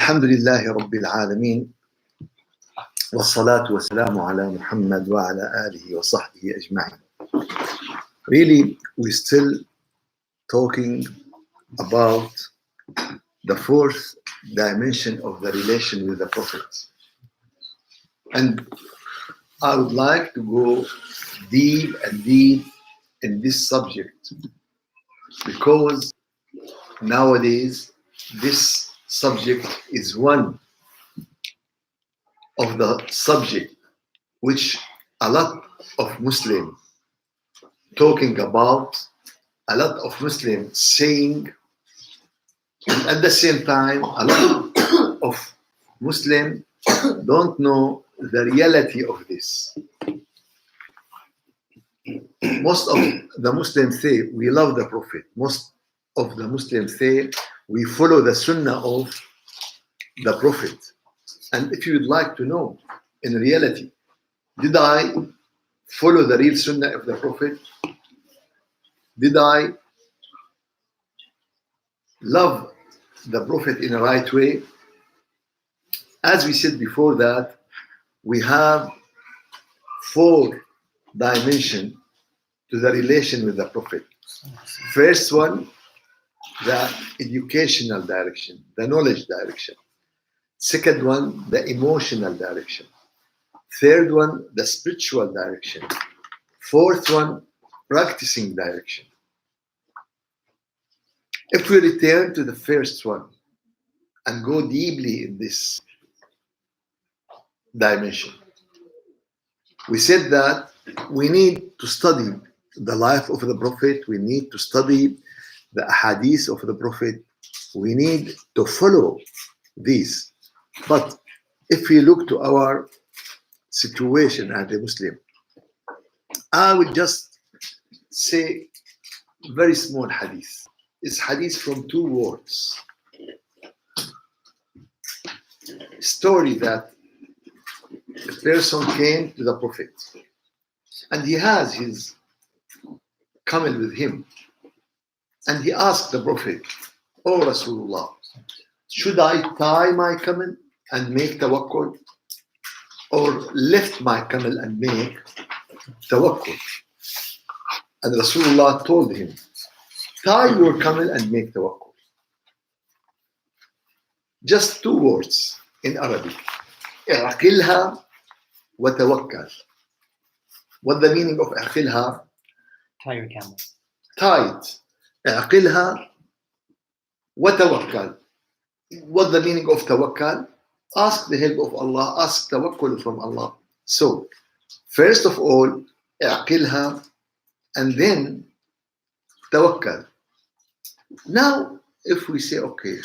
الحمد لله رب العالمين والصلاة والسلام على محمد وعلى آله وصحبه أجمعين. Really, we're still talking about the fourth dimension of the relation with the Prophet. And I would like to go deep and deep in this subject because nowadays this subject is one of the subject which a lot of Muslims talking about, a lot of Muslims saying, and at the same time a lot of Muslims don't know the reality of this. Most of the Muslims say we love the Prophet. Most of the Muslims say we follow the Sunnah of the Prophet. And if you'd like to know, in reality, did I follow the real Sunnah of the Prophet? Did I love the Prophet in the right way? As we said before that, we have four dimensions to the relation with the Prophet. First one, the educational direction, the knowledge direction. Second one, the emotional direction. Third one, the spiritual direction. Fourth one, practicing direction. If we return to the first one and go deeply in this dimension, we said that we need to study the life of the Prophet, we need to study the hadith of the Prophet, we need to follow these. But if we look to our situation as a Muslim, I will just say very small hadith. It's hadith from two words. Story that a person came to the Prophet and he has his camel with him, and he asked the Prophet, "Oh Rasulullah, should I tie my camel and make tawakkul, or lift my camel and make tawakkul?" And Rasulullah told him, "Tie your camel and make tawakkul." Just two words in Arabic. اعقلها وتوكل. What the meaning of اعقلها? Tie your camel. Tie it. اعقلها وتوكل. What the meaning of tawakkal? Ask the help of Allah, ask tawakkul from Allah. So, first of all, اعقلها, and then tawakkal. Now, if we say, okay,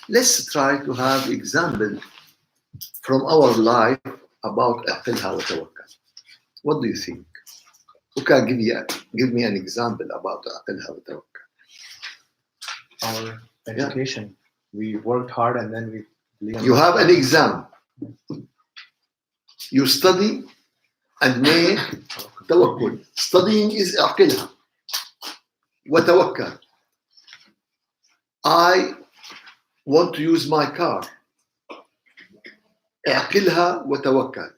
let's try to have example from our life about اعقلها وتوكل. What do you think? Who can give me an example about اعقلها وتوكل? Our education. We worked hard and then we... You have an exam. You study and make tawakkul. Studying is اعقلها وتوكل. I want to use my car. اعقلها وتوكل.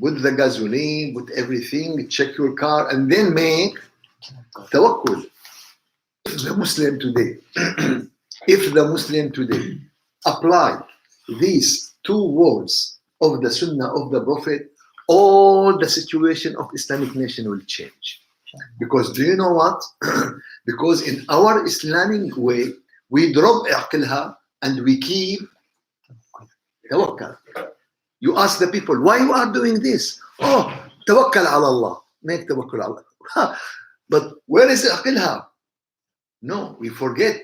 Put the gasoline, put everything, check your car, and then make tawakkul. The Muslim today, if the Muslim today apply these two words of the Sunnah of the Prophet, all the situation of Islamic nation will change. Because do you know what? Because in our Islamic way, we drop اعقلها and we keep tawakkal. You ask the people, why you are doing this? Oh, tawakkal ala Allah. Make tawakkul ala Allah. But where is اعقلها? No, we forget.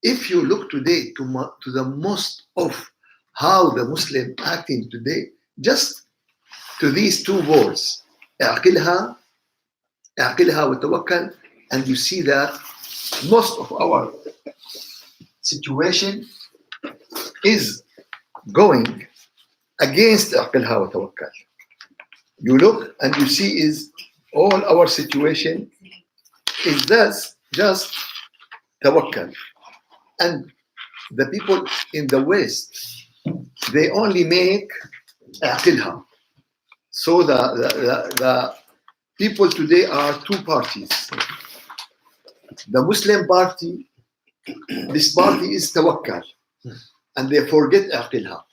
If you look today to the most of how the Muslim acting today, just to these two words, اعقلها وتوكل, and you see that most of our situation is going against اعقلها وتوكل. You look and you see is all our situation is just tawakkal. And the people in the West, they only make اعقلها. So the people today are two parties. The Muslim party, this party is tawakkal, and they forget اعقلها.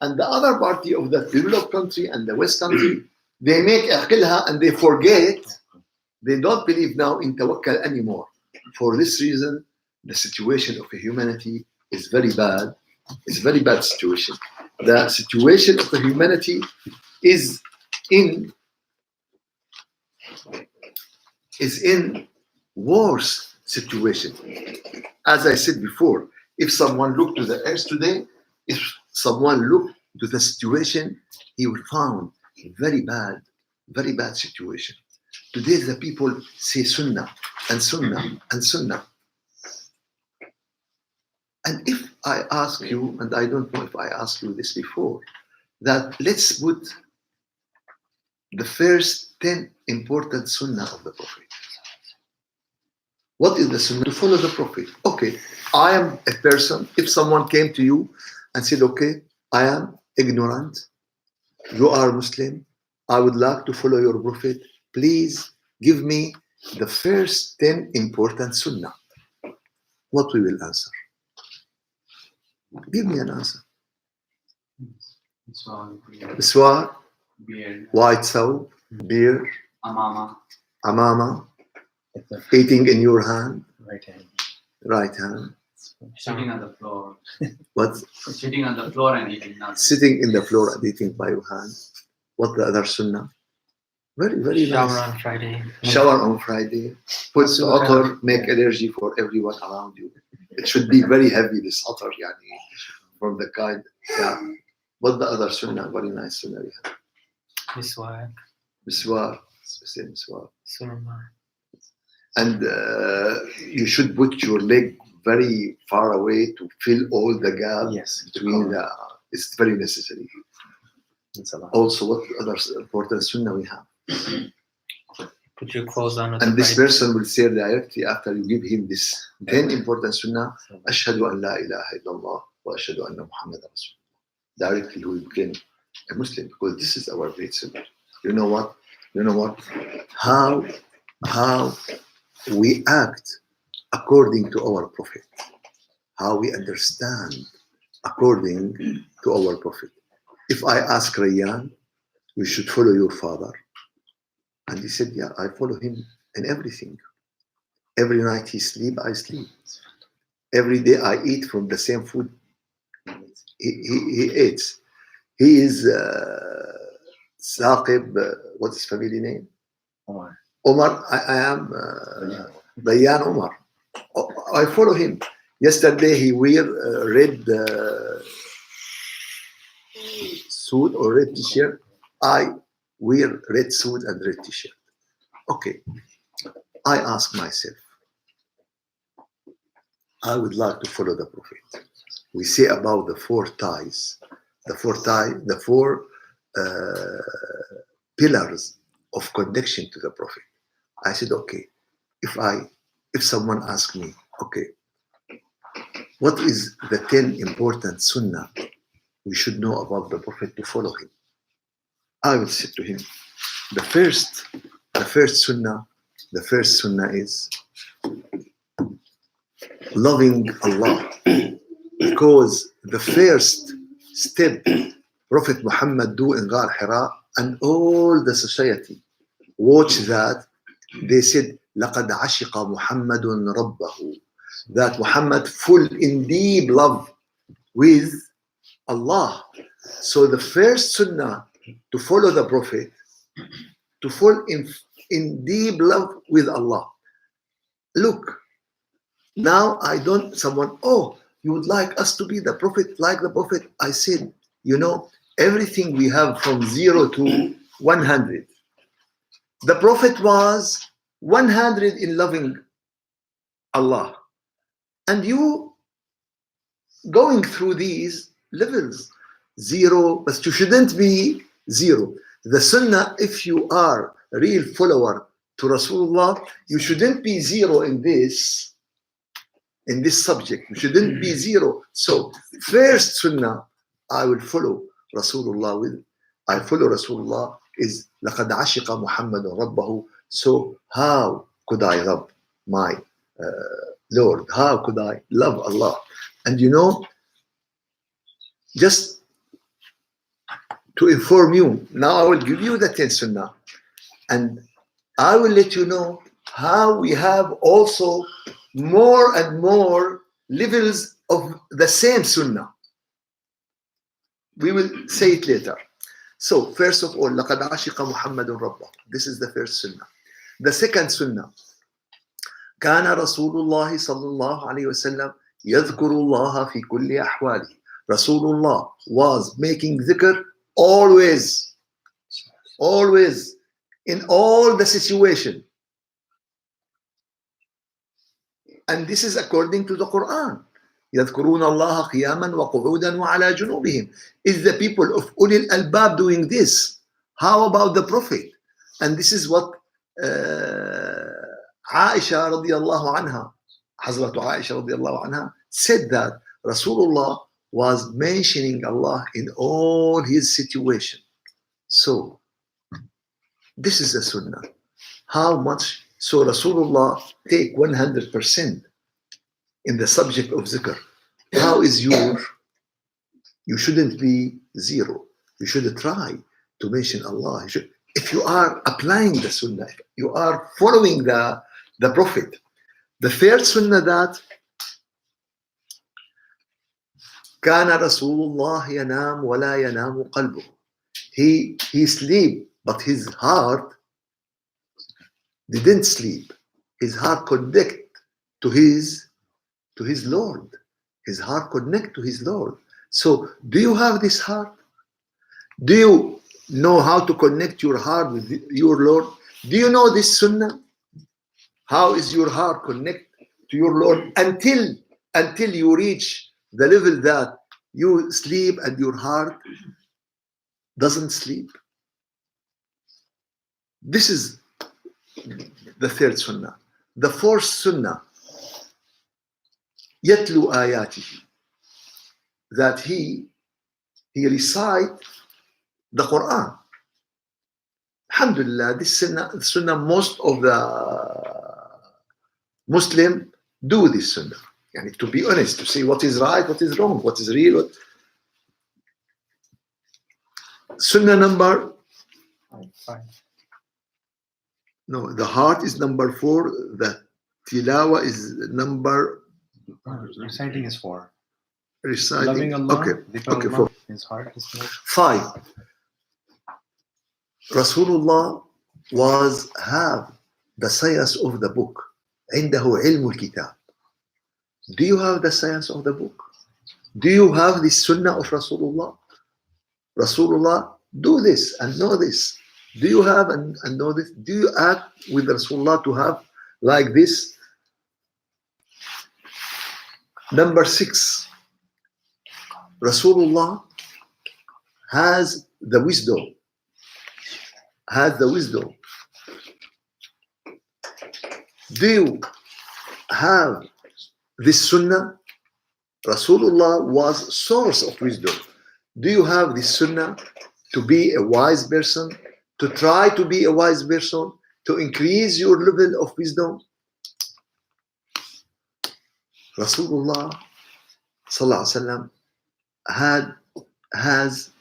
And the other party of the developed country and the West country, they make اعقلها and they forget. They don't believe now in tawakkal anymore. For this reason, the situation of humanity is very bad. It's a very bad situation. The situation of the humanity is in worse situation. As I said before, if someone looked to the earth today, if someone looked to the situation, he would find very bad situation. Today the people say sunnah and sunnah and sunnah. And if I ask you, and I don't know if I asked you this before, that let's put the first 10 important sunnah of the Prophet. What is the sunnah? To follow the Prophet. Okay, I am a person, if someone came to you and said, okay, I am ignorant, you are Muslim, I would like to follow your Prophet, please give me the first 10 important sunnah. What we will answer? Give me an answer. Miswak, beard, white soap, beard, amama, eating in your hand, Right hand. right hand. sitting on the floor, What? sitting on the floor and eating nuts. Sitting in the floor and eating by your hand. What the other sunnah? Very, very Shower nice. on Friday. Shower on Friday. Put water, make energy for everyone around you. It should be very heavy, this water, yani, from the kind. Yeah. What the other sunnah? Very nice sunnah we have. Miswak. Miswak. Say miswak. Surma. And you should put your leg very far away to fill all the gap Yes. between the. It's very necessary. It's a lot. Also, what other important sunnah we have? Put your clothes on. And this person will say directly after you give him this 10 important sunnah, Ashhadu an la ilaha illallah wa ashhadu anna Muhammadan Rasulullah. Directly he will become a Muslim because this is our great sunnah. You know what? How we act according to our Prophet. How we understand according to our Prophet. If I ask Rayyan, you should follow your father. And he said, yeah, I follow him in everything. Every night he sleep, I sleep. Every day I eat from the same food he eats. He is Saqib, what's his family name? Omar, I am Rayyan Omar. I follow him. Yesterday he wear red suit or red t-shirt. I wear red suit and red t-shirt. Okay, I ask myself, I would like to follow the Prophet. We say about the four ties, the four pillars of connection to the Prophet. I said, okay, if someone asks me, okay, what is the 10 important sunnah we should know about the Prophet to follow him? I would say to him, the first sunnah is loving Allah, because the first step Prophet Muhammad do in Ghar Hira, and all the society watch that, they said, لَقَدْ عَشِقَ مُحَمَّدٌ رَبَّهُ, that Muhammad full in deep love with Allah. So the first sunnah to follow the Prophet, to fall in deep love with Allah. Look, now someone, oh, you would like us to be the Prophet, like the Prophet. I said, you know, everything we have from 0 to 100. The Prophet was 100 in loving Allah. And you going through these levels, 0, but you shouldn't be 0. The sunnah, if you are a real follower to Rasulullah, you shouldn't be 0 in this. in this subject. You shouldn't be zero. So first sunnah I will follow Rasulullah with. I follow Rasulullah is لَقَدْ عَشِقَ مُحَمَّدٌ رَبَّهُ. So how could I love my Lord? How could I love Allah? And you know, just to inform you, now I will give you the 10 sunnah. And I will let you know how we have also more and more levels of the same sunnah. We will say it later. So first of all, لَقَدْ عَشِقَ مُحَمَّدٌ رَبَّهُ. This is the first sunnah. The second sunnah, كان رسول الله صلى الله عليه وسلم يذكر الله في كل أحواله. Rasulullah was making dhikr always, always, in all the situation. And this is according to the Quran. يذكرون الله قياما وقعودا وعلى جنوبهم. Is the people of Ulil Albab doing this? How about the Prophet? And this is what Aisha radiallahu anha, Hazrat Aisha radiallahu anha, said that Rasulullah was mentioning Allah in all his situation. So this is the sunnah. How much? So Rasulullah take 100% in the subject of zikr. How is your? You shouldn't be zero. You should try to mention Allah. If you are applying the sunnah, you are following the Prophet. The third sunnah that كان رسول الله ينام ولا ينام قلبه. He sleep, but his heart didn't sleep. His heart connect to his Lord. His heart connect to his Lord. So do you have this heart? Do you know how to connect your heart with your Lord? Do you know this sunnah? How is your heart connect to your Lord until you reach the level that you sleep and your heart doesn't sleep? This is the third sunnah. The fourth sunnah, يتلو آياته, that he recite the Quran. Alhamdulillah, this sunnah, most of the Muslim do this sunnah. Yani, to be honest, to say what is right, what is wrong, what is real. Sunnah number, no, the heart is number 4, the tilawa is number, Reciting is 4. reciting, Loving Allah, okay, dhikr Allah, 4. his heart is 5. Rasulullah was have the science of the book. عنده علم الكتاب. Do you have the science of the book? Do you have the sunnah of Rasulullah? Rasulullah do this and know this. Do you have and know this? Do you act with Rasulullah to have like this? Number 6. Rasulullah has the wisdom. Do you have this sunnah? Rasulullah was source of wisdom. Do you have this sunnah to be a wise person? To try to be a wise person? To increase your level of wisdom? Rasulullah sallallahu alaihi wasallam has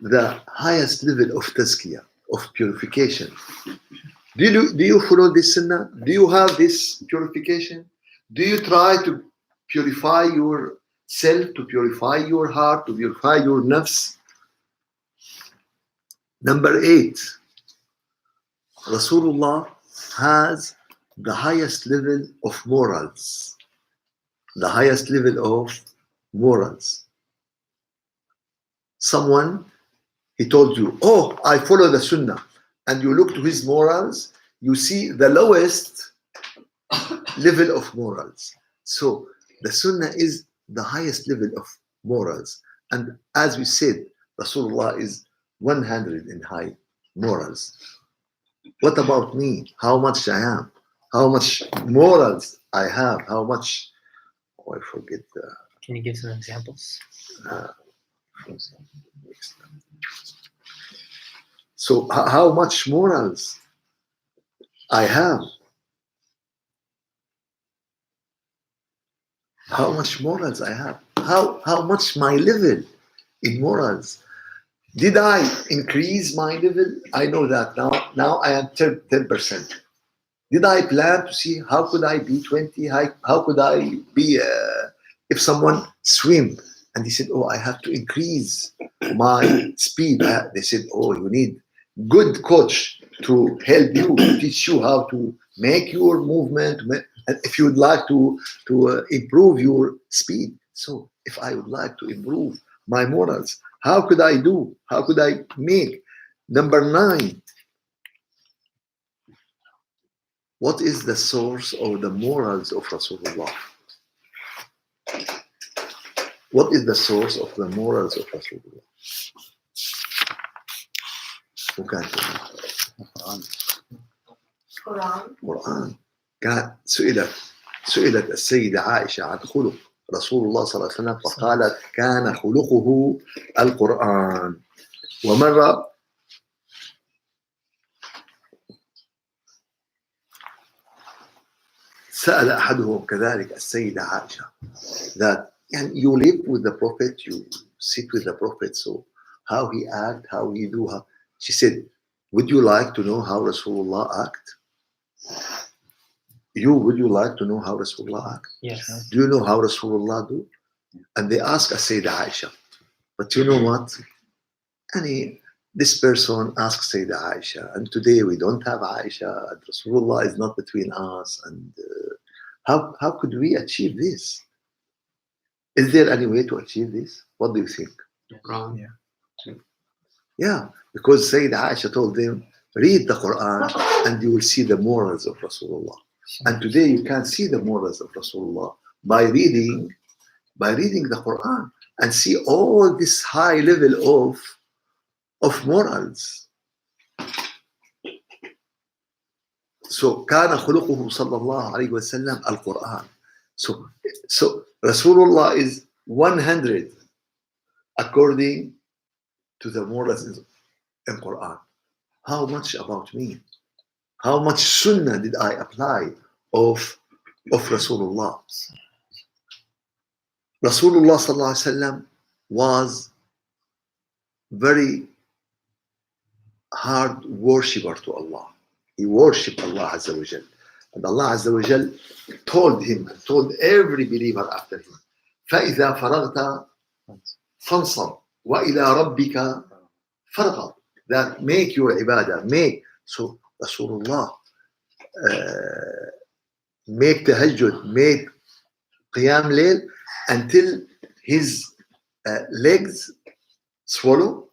the highest level of tazkiyah, of purification. Do you follow this sunnah? Do you have this purification? Do you try to purify yourself, to purify your heart, to purify your nafs? Number 8, Rasulullah has the highest level of morals. The highest level of morals. Someone, he told you, oh, I follow the sunnah. And you look to his morals, you see the lowest level of morals. So the sunnah is the highest level of morals. And as we said, Rasulullah is 100 in high morals. What about me? How much I am? how much morals I have, how much, oh, I forget the, Can you give some examples? so how much morals I have, how much morals I have, how much my level in morals. Did I increase my level? I know that now I am 10%. Did I plan to see how could I be 20? How could I be, if someone swim and he said, oh, I have to increase my speed. They said, oh, you need good coach to help you, to teach you how to make your movement. And if you would like to improve your speed. So if I would like to improve my morals, how could I do? How could I make? Number 9. What is the source of the morals of Rasulullah? What is the source of the morals of Rasulullah? Who can tell me? Quran. كان سئلت السيدة عائشة عن خلق رسول الله صلى الله عليه وسلم فقالت كان خلقه القرآن. ومرة سأل أحدهم كذلك السيدة عائشة that you live with the Prophet, you sit with the Prophet, so how he act, how he do. She said, would you like to know how Rasulullah act? Would you like to know how Rasulullah act? Yes. Do you know how Rasulullah do? And they ask Sayyida Aisha. But you know what? This person asks Sayyida Aisha, and today we don't have Aisha, and Rasulullah is not between us, and how could we achieve this? Is there any way to achieve this? What do you think? Quran. Yeah, because Sayyida Aisha told them, read the Quran and you will see the morals of Rasulullah. And today you can see the morals of Rasulullah by reading the Quran and see all this high level of morals. So كان خلقه صلى الله عليه وسلم القرآن. So Rasulullah is 100 according to the morals in Quran. How much about me? How much sunnah did I apply of Rasulullah? Rasulullah sallallahu alaihi wasallam was very hard worshipper to Allah. He worshipped Allah Azza wa Jal. And Allah Azza wa Jal told every believer after him, فَإِذَا فَرَغْتَ فَانْصَبْ وَإِلَىٰ رَبِّكَ فَارْغَبْ. That make your ibadah, So Rasulullah make tahajjud, make qiyam layl until his legs swell.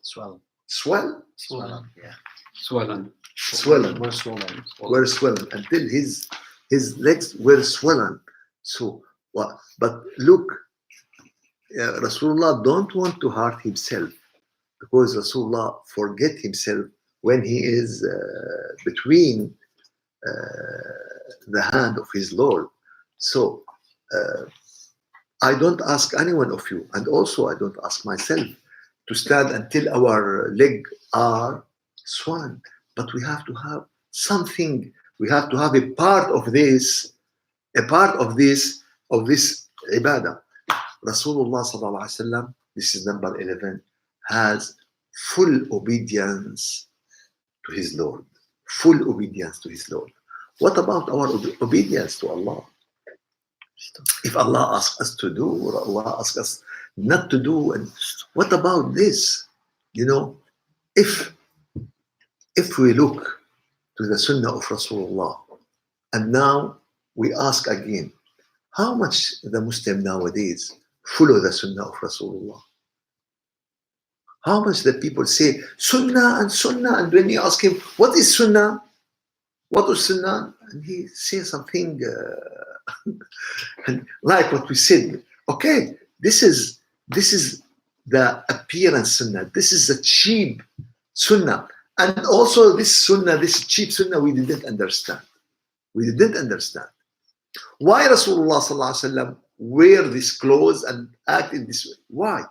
Were swollen until his legs were swollen. So, but look, Rasulullah don't want to hurt himself, because Rasulullah forget himself when he is between the hand of his Lord. So I don't ask any one of you, and also I don't ask myself, to stand until our legs are swollen. But we have to have something. We have to have a part of this ibadah. Rasulullah sallallahu alaihi wasallam, this is number 11, has full obedience to his Lord. Full obedience to his Lord. What about our obedience to Allah? If Allah asks us to do, or Allah asks us not to do, and what about this? If we look to the Sunnah of Rasulullah, and now we ask again, how much the Muslim nowadays follow the Sunnah of Rasulullah? How much the people say Sunnah, and when you ask him, what is Sunnah? What is Sunnah? And he says something like what we said. Okay, this is the appearance Sunnah. This is the cheap Sunnah. And also this Sunnah, this cheap Sunnah, we didn't understand. We didn't understand. Why Rasulullah sallallahu alaihi wasallam wear these clothes and act in this way? Why?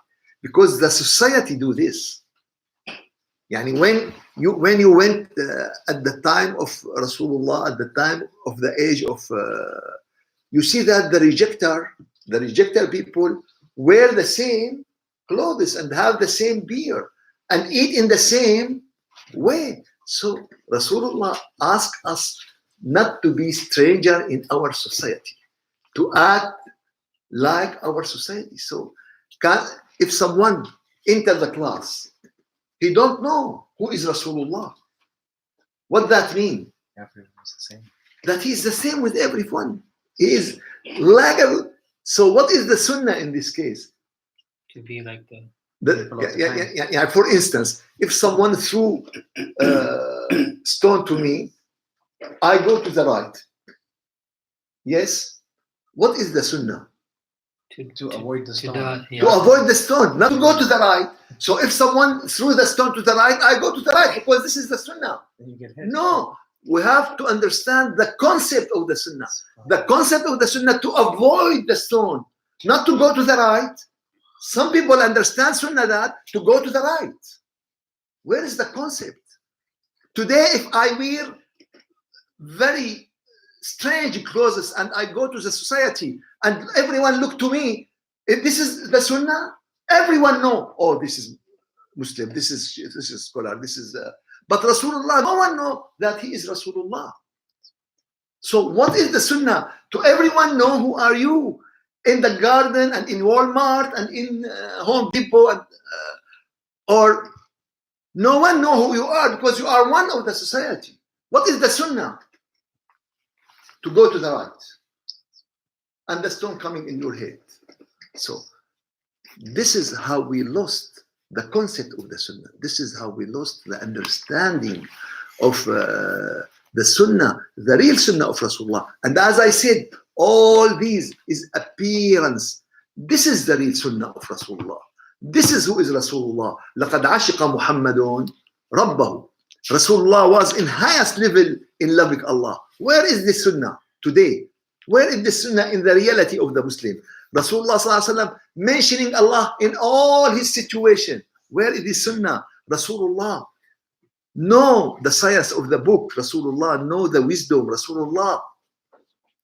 Because the society do this. Yani when you went at the time of Rasulullah, at the time of the age of, you see that the rejecter people wear the same clothes and have the same beer and eat in the same way. So Rasulullah asked us not to be stranger in our society, to act like our society. So if someone enter the class, he don't know who is Rasulullah. What that mean? Everyone's the same. That he's the same with everyone. He is like a, so what is the sunnah in this case? To be like the For instance, if someone threw stone to me, I go to the right. Yes? What is the sunnah? To avoid the stone. To avoid the stone, not to go to the right. So if someone threw the stone to the right, I go to the right because this is the sunnah. Then you get hit. No, we have to understand the concept of the sunnah. The concept of the sunnah to avoid the stone, not to go to the right. Some people understand sunnah that to go to the right. Where is the concept? Today, if I wear very strange clothes and I go to the society and everyone look to me, if this is the sunnah, everyone know, oh, this is Muslim, this is scholar, this is but Rasulullah, no one know that he is Rasulullah. So what is the sunnah? To everyone know who are you in the garden and in Walmart and in Home Depot and or no one know who you are because you are one of the society. What is the sunnah? To go to the right and the stone coming in your head. So this is how we lost the concept of the sunnah. This is how we lost the understanding of the sunnah, the real sunnah of Rasulullah. And as I said, all these is appearance. This is the real sunnah of Rasulullah. This is who is Rasulullah. لَقَدْ عَشِقَ مُحَمَّدٌ رَبَّهُ. Rasulullah was in highest level in loving Allah. Where is this sunnah today? Where is this sunnah in the reality of the Muslim? Rasulullah sallallahu alaihi wasallam mentioning Allah in all his situation. Where is this sunnah? Rasulullah know the science of the book. Rasulullah know the wisdom. Rasulullah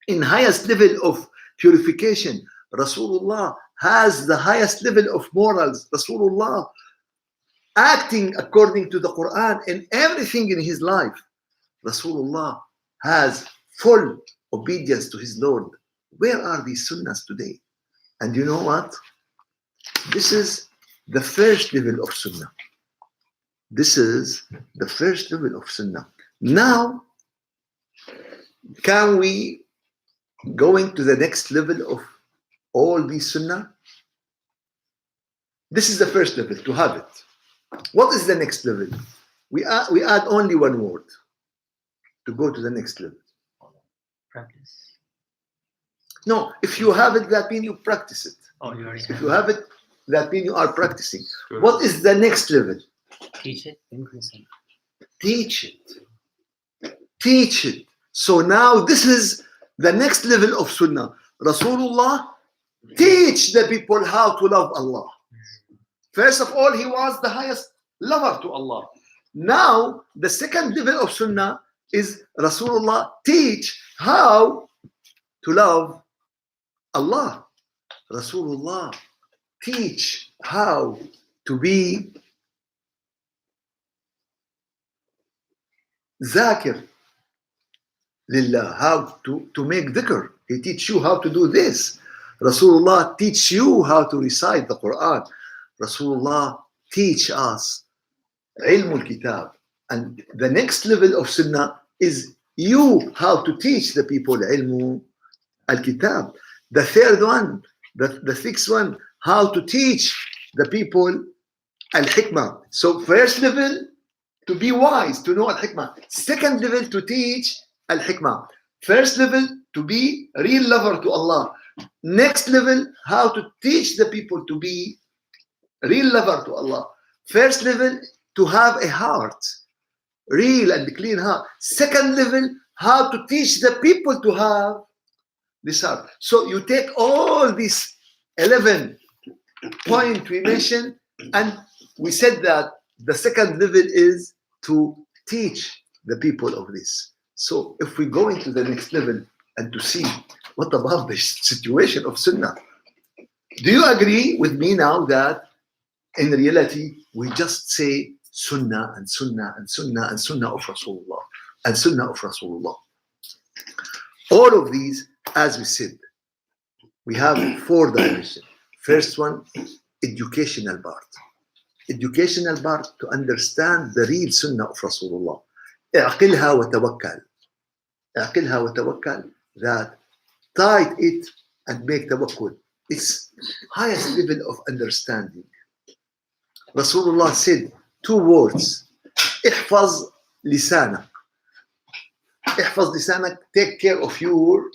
in highest level of purification. Rasulullah has the highest level of morals. Rasulullah acting according to the Quran in everything in his life. Rasulullah has full obedience to his Lord. Where are these sunnahs today? And you know what? This is the first level of sunnah. This is the first level of sunnah. Now, can we going to the next level of all these sunnah? This is the first level, to have it. What is the next level? We add only one word to go to the next level. practice. No, if you have it, that means you practice it. Oh, you already If have you have it, that means you are practicing. Good. What is the next level? teach it. Increasing. Teach it. Teach it. So now this is the next level of sunnah. Rasulullah teach the people how to love Allah. First of all, he was the highest lover to Allah. Now, the second level of sunnah is Rasulullah teach how to love Allah. Rasulullah teach how to be zakir lillah, how to make dhikr. He teach you how to do this. Rasulullah teach you how to recite the Quran. Rasulullah teach us ilm al-kitab. And the next level of sunnah is you how to teach the people ilm al-kitab. The third one, the sixth one, how to teach the people al-hikmah. So first level, to be wise, to know al-hikmah. Second level, to teach al-hikmah. First level, to be a real lover to Allah. Next level, how to teach the people to be real lover to Allah. First level, to have a heart, real and clean heart. Second level, how to teach the people to have this heart. So you take all these 11 points we mentioned, and we said that the second level is to teach the people of this. So if we go into the next level and to see what about the situation of Sunnah, do you agree with me now that in reality we just say Sunnah and Sunnah and Sunnah and Sunnah of Rasulullah and Sunnah of Rasulullah? All of these, as we said, we have 4 dimensions. First one, educational part. Educational part to understand the real Sunnah of Rasulullah. اعقلها وتوكل. اعقلها وتوكل, that tie it and make tawakkul. It's highest level of understanding. Rasulullah said 2 words. احفظ لسانك. احفظ لسانك, take care of your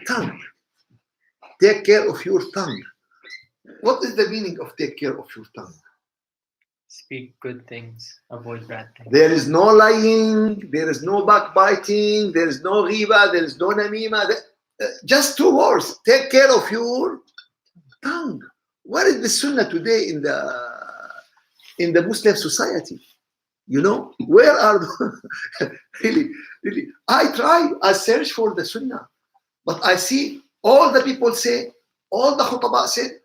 tongue. Take care of your tongue. What is the meaning of take care of your tongue? Speak good things, avoid bad things. There is no lying, there is no backbiting, there is no ghiba, there is no namima. Just 2 words. Take care of your tongue. Where is the Sunnah today in the Muslim society? You know, where are the really? I search for the Sunnah, but I see all the people say, all the khutaba say,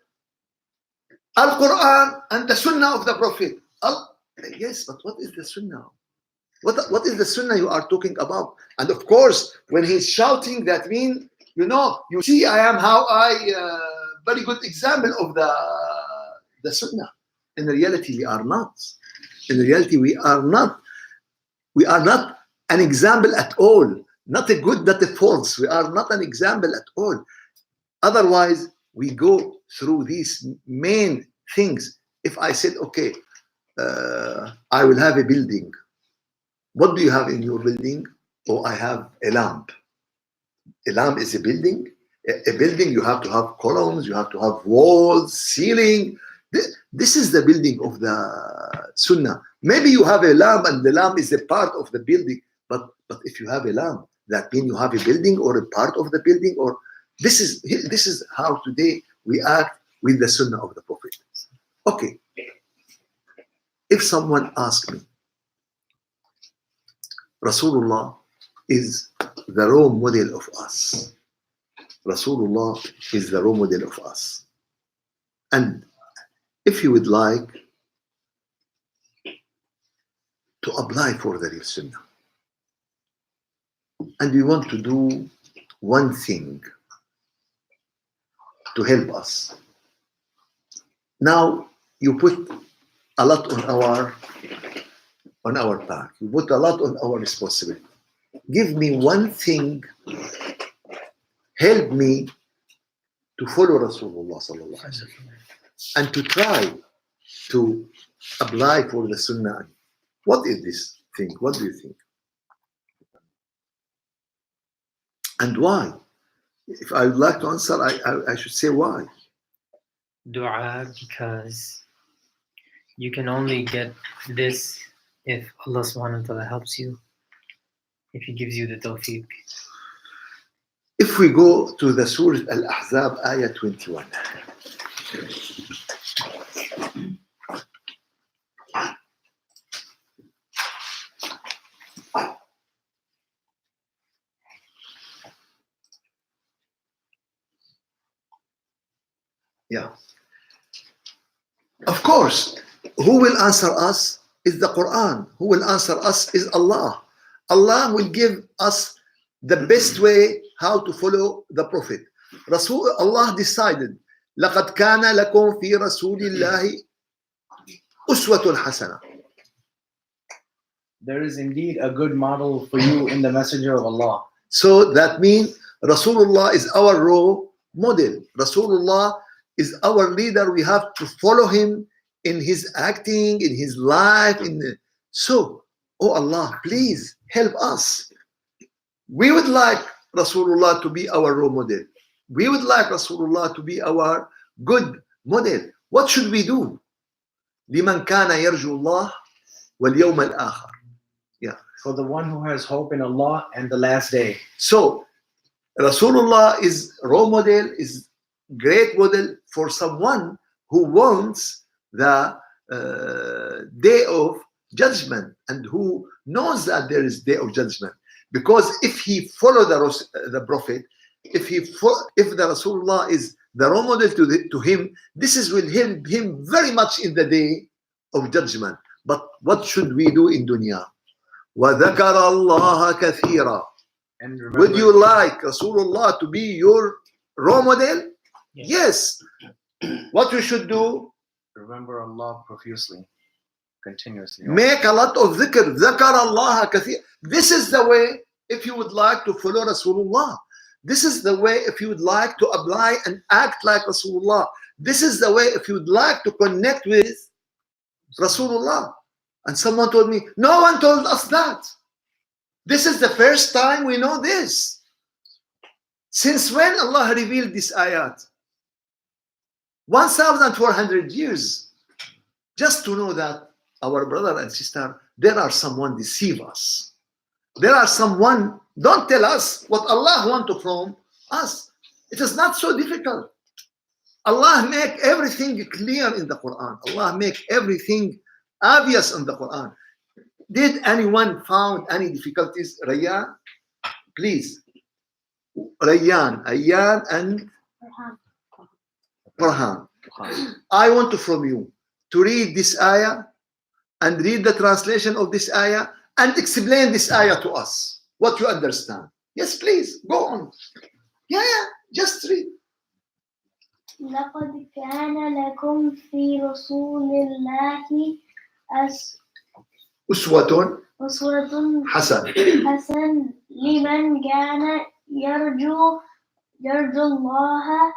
Al-Quran and the Sunnah of the Prophet. Yes, but what is the Sunnah? What is the Sunnah you are talking about? And of course, when he's shouting, that means, you know, you see, very good example of the Sunnah. In reality, we are not. In reality, we are not an example at all. Not a good, not a false. We are not an example at all. Otherwise, we go through these main things. If I said, okay, I will have a building. What do you have in your building? Oh, I have a lamp. A lamp is a building. A building, you have to have columns, you have to have walls, ceiling. This is the building of the Sunnah. Maybe you have a lamp and the lamp is a part of the building, but if you have a lamp, that means you have a building or a part of the building, or this is how today we act with the Sunnah of the Prophet. Okay. If someone asks me, Rasulullah is the role model of us. Rasulullah is the role model of us. And if you would like to apply for the real Sunnah, and we want to do one thing to help us. Now you put a lot on our back. You put a lot on our responsibility. Give me one thing. Help me to follow Rasulullah sallallahu alaihi wasallam and to try to apply for the Sunnah. What is this thing? What do you think? And why? If I would like to answer, I should say why. Dua, because you can only get this if Allah subhanahu wa ta'ala helps you, if He gives you the tawfiq. If we go to the Surah Al-Ahzab, Ayah 21. Yeah. Of course, who will answer us is the Quran. Who will answer us is Allah. Allah will give us the best way how to follow the Prophet. Allah decided, لَقَدْ كَانَ لَكُمْ فِي رَسُولِ اللَّهِ أُسْوَةٌ حَسَنَةٌ. There is indeed a good model for you in the Messenger of Allah. So that means Rasulullah is our role model. Rasulullah is our leader. We have to follow him in his acting, in his life. So, oh Allah, please help us. We would like Rasulullah to be our role model. We would like Rasulullah to be our good model. What should we do? لمن كان يرجو الله واليوم الآخر. Yeah. for the one who has hope in Allah and the last day. So Rasulullah is role model, is great model for someone who wants the day of judgment and who knows that there is day of judgment. Because if he follow the Prophet, if the Rasulullah is the role model to him, this will help him very much in the day of judgment. But what should we do in dunya? وَذَكَرَ اللَّهَ كَثِيرًا. And remember, Would you like Rasulullah to be your role model? Yes. What you should do? remember Allah profusely, continuously. Make a lot of dhikr. ذَكَرَ اللَّهَ كَثِيرًا. This is the way if you would like to follow Rasulullah. This is the way if you would like to apply and act like Rasulullah. This is the way if you would like to connect with Rasulullah. And someone told me, no one told us that. This is the first time we know this. Since when Allah revealed this ayat? 1,400 years. Just to know that our brother and sister, there are someone deceive us. There are someone, don't tell us what Allah wants from us. It is not so difficult. Allah make everything clear in the Quran. Allah make everything obvious in the Quran. Did anyone found any difficulties? Rayyan, please. Rayyan, Ayyan, and Farhan. I want from you to read this ayah and read the translation of this ayah and explain this ayah to us. What you understand? Yes, please. Go on. Yeah, just read. لقد كان لكم في رسول الله أسوة أسوة حسنة. حسن لمن كان يرجو الله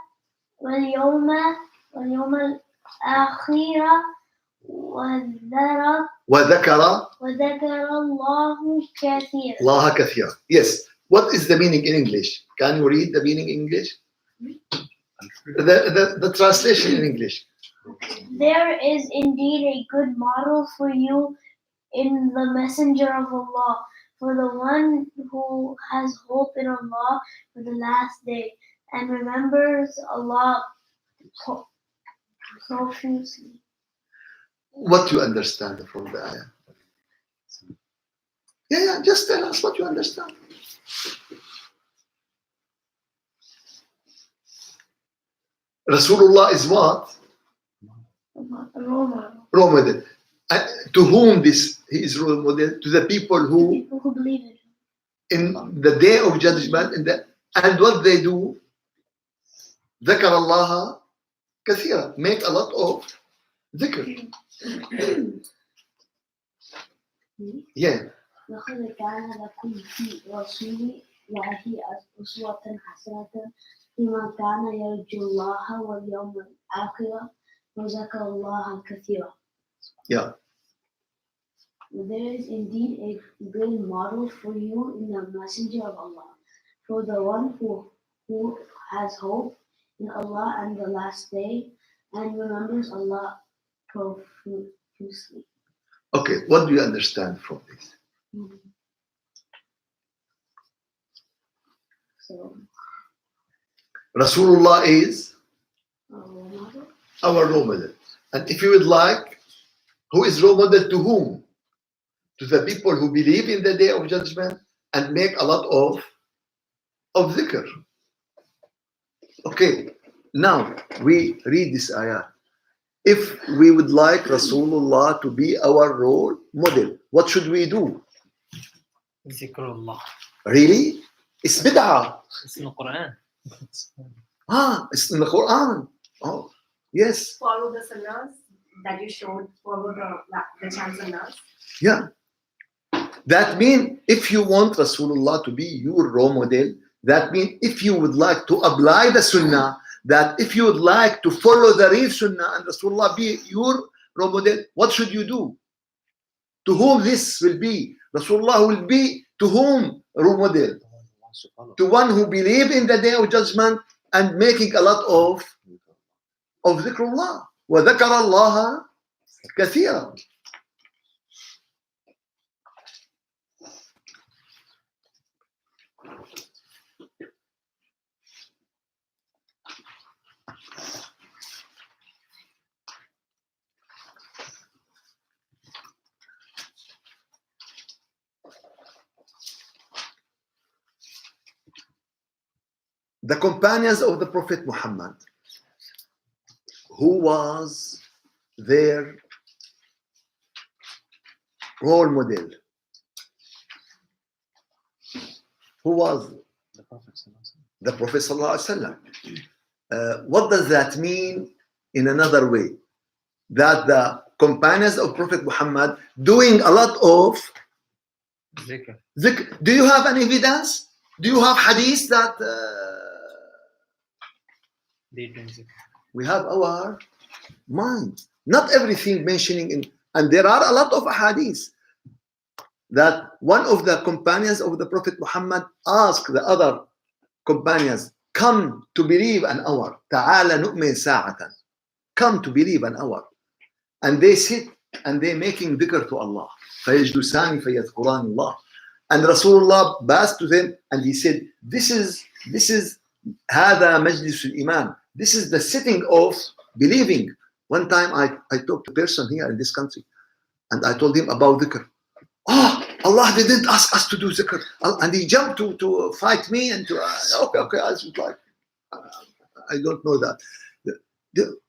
واليوم الآخر وذكر الله كثيرا. الله كثيرا. Yes. What is the meaning in English? Can you read the meaning in English? The translation in English. There is indeed a good model for you in the Messenger of Allah, for the one who has hope in Allah for the last day and remembers Allah profusely. What you understand from the ayah? Yeah, just tell us what you understand. Rasulullah is what? Role model. To whom he is role model? To the people who believe in the day of judgment and what they do. ذكر الله كثيرا. Make a lot of dhikr. Yeah. لقد كان لكم في رسول الله أسوة حسنة لمن كان يرجو الله واليوم الآخر وذكر الله كثيرا. Yeah. There is indeed a good model for you in the Messenger of Allah, for the one who has hope in Allah and the last day and remembers Allah profusely. Okay, what do you understand from this? So, Rasulullah is role model. our role model. And if you would like, who is role model to whom? To the people who believe in the day of judgment and make a lot of dhikr. Okay, now we read this ayah. If we would like Rasulullah to be our role model, what should we do? Zikrullah. Really? It's bid'ah. It's in the Quran. It's in the Quran. Oh, yes. Follow the sunnahs that you showed, follow the chant sunnahs. Yeah. That means if you want Rasulullah to be your role model, that means if you would like to apply the sunnah, that if you would like to follow the real sunnah and Rasulullah be your role model, what should you do? To whom this will be? Rasulullah will be to whom role model? To one who believe in the day of judgment and making a lot of dhikrullah. وَذَكَرَ اللَّهَ كَثِيرًا. the companions of the Prophet Muhammad, who was their role model? Who was The Prophet ﷺ. the Prophet Sallallahu Alaihi Wasallam? What does that mean in another way? That the companions of Prophet Muhammad doing a lot of Zikr. zikr. Do you have any evidence? Do you have hadith that They doing zikr. we have our mind? Not everything mentioning in, and there are a lot of hadith that one of the companions of the Prophet Muhammad asked the other companions, come to believe an hour. تعال نؤمن ساعة. Come to believe an hour. And they sit and they making dhikr to Allah. فيجلسان فيذكران الله. And Rasulullah passed to them and he said, this is هذا مجلس الإيمان. This is the sitting of believing. One time I talked to a person here in this country and I told him about dhikr. Oh, Allah didn't ask us to do zikr. And he jumped to fight me and to, okay, I was like, I don't know that.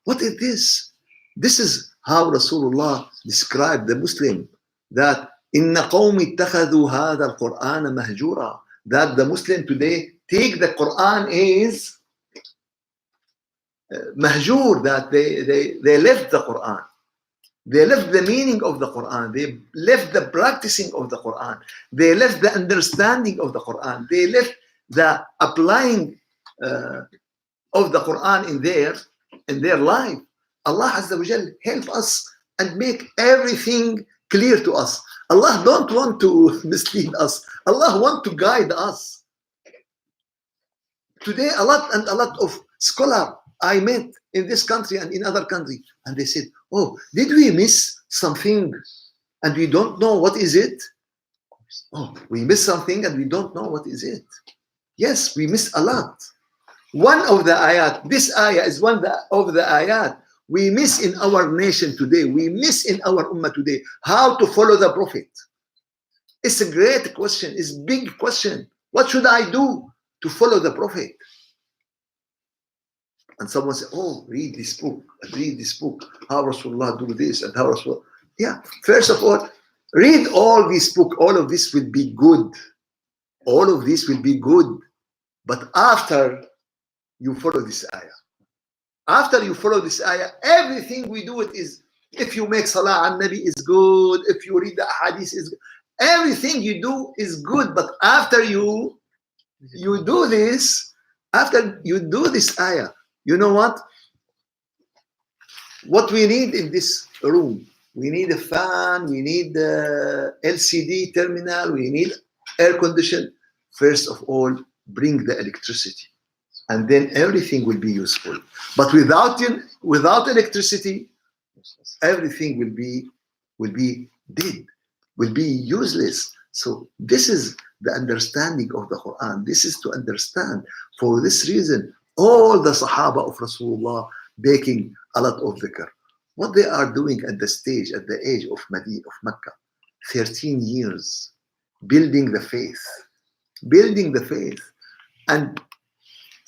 What is this? This is how Rasulullah described the Muslim, that إِنَّ قَوْمِ اتَّخَذُوا هَذَا الْقُرْآنَ مَهْجُورًا, that the Muslim today take the Quran is mahjur, that they left the Quran. They left the meaning of the Quran. They left the practicing of the Quran. They left the understanding of the Quran. They left the applying of the Quran in their life. Allah Azza wa Jal help us and make everything clear to us. Allah don't want to mislead us. Allah want to guide us. Today, a lot of scholars I met in this country and in other countries, and they said, oh, did we miss something and we don't know what is it? Oh, we missed something and we don't know what is it. Yes, we missed a lot. One of the ayat, this ayah is one of the ayat we miss in our nation today. We miss in our ummah today how to follow the Prophet. It's a great question. It's a big question. What should I do to follow the Prophet? And someone said, oh, read this book. How Rasulullah do this and how Rasulullah. Yeah, first of all, read all this book. All of this will be good. All of this will be good. But after you follow this ayah. After you follow this ayah, everything we do it is, if you make salah on Nabi is good, if you read the hadith is good. Everything you do is good, but after you do this, after you do this ayah, you know what? What we need in this room, we need a fan, we need the LCD terminal, we need air condition. First of all, bring the electricity, and then everything will be useful. But without electricity, everything will be dead, will be useless. So this is the understanding of the Quran. This is to understand. For this reason, all the Sahaba of Rasulullah making a lot of dhikr. What they are doing at the age of Mecca, 13 years, building the faith. And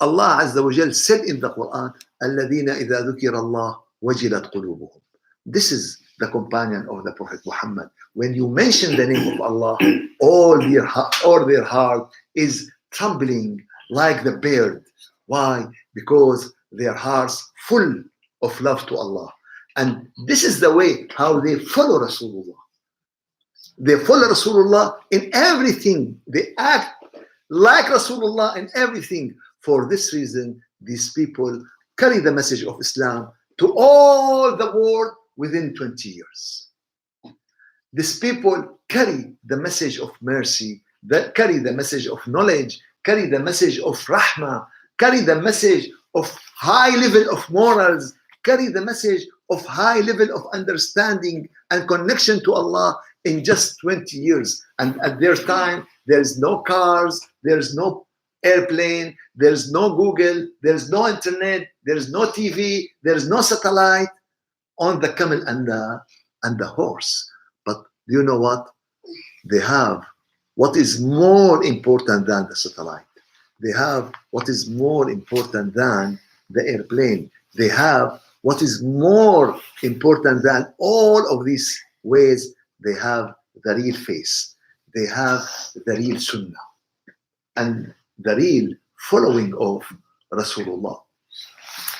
Allah Azza wa Jal said in the Quran, الَّذِينَ إِذَا ذُكِرَ اللَّهُ وَجِلَتْ قُلُوبُهُم. This is the companion of the Prophet Muhammad. When you mention the name of Allah, all their heart is trembling like the bird. Why? Because their hearts full of love to Allah. And this is the way how they follow Rasulullah. They follow Rasulullah in everything. They act like Rasulullah in everything. For this reason, these people carry the message of Islam to all the world within 20 years. These people carry the message of mercy, that carry the message of knowledge, carry the message of rahmah, carry the message of high level of morals, carry the message of high level of understanding and connection to Allah in just 20 years. And at their time, there's no cars, there's no airplane, there's no Google, there's no internet, there's no TV, there's no satellite, on the camel and the horse. But do you know what? They have what is more important than the satellite. They have what is more important than the airplane. They have what is more important than all of these ways. They have the real face. They have the real sunnah and the real following of Rasulullah.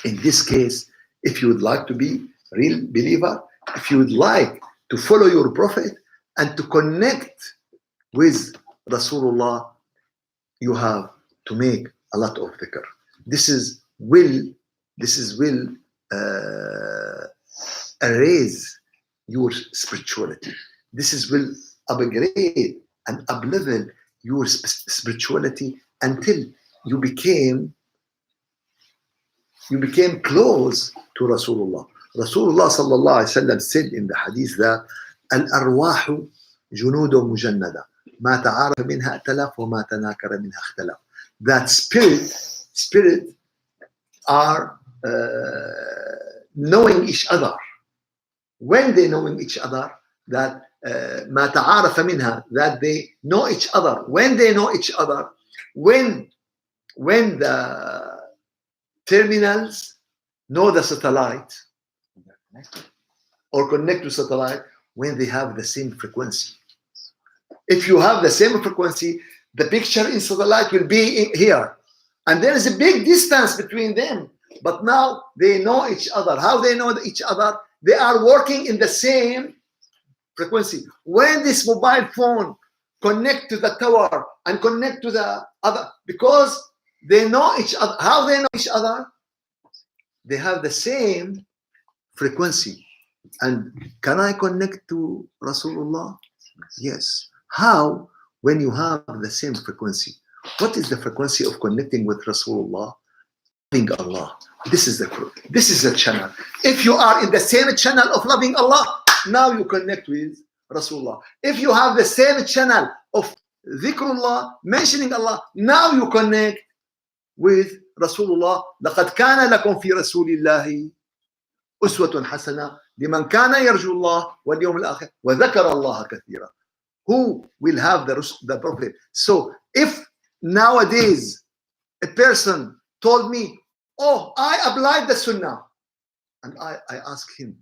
In this case, if you would like to be a real believer, if you would like to follow your Prophet and to connect with Rasulullah, you have to make a lot of dhikr. This will raise your spirituality. This will upgrade and uplevel your spirituality until you became close to Rasulullah. Rasulullah sallallahu alaihi wasallam said in the hadith that al-arwahu junudun mujannada ma ta'arafa minha talaf wa ma tanakara minha ikhtalaf. That spirit are knowing each other. When they knowing each other, that ما تعارف منها, that they know each other. When they know each other, when the terminals know the satellite or connect to satellite, when they have the same frequency. If you have the same frequency, the picture in satellite will be here, and there is a big distance between them. But now they know each other. How they know each other? They are working in the same frequency. When this mobile phone connect to the tower and connect to the other, because they know each other. How they know each other? They have the same frequency. And can I connect to Rasulullah? Yes. How? When you have the same frequency. What is the frequency of connecting with Rasulullah? Loving Allah. This is the channel. If you are in the same channel of loving Allah, now you connect with Rasulullah. If you have the same channel of dhikrullah, mentioning Allah, now you connect with Rasulullah. لَقَدْ كَانَ لَكُمْ فِي رَسُولِ اللَّهِ أُسْوَةٌ حَسَنَةٌ لِمَنْ كَانَ يَرْجُو اللَّهَ وَالْيَوْمَ الْآخِرَ وَذَكَرَ اللَّهَ كَثِيرًا. Who will have the Prophet? So if nowadays a person told me, oh, I applied the Sunnah, and I asked him,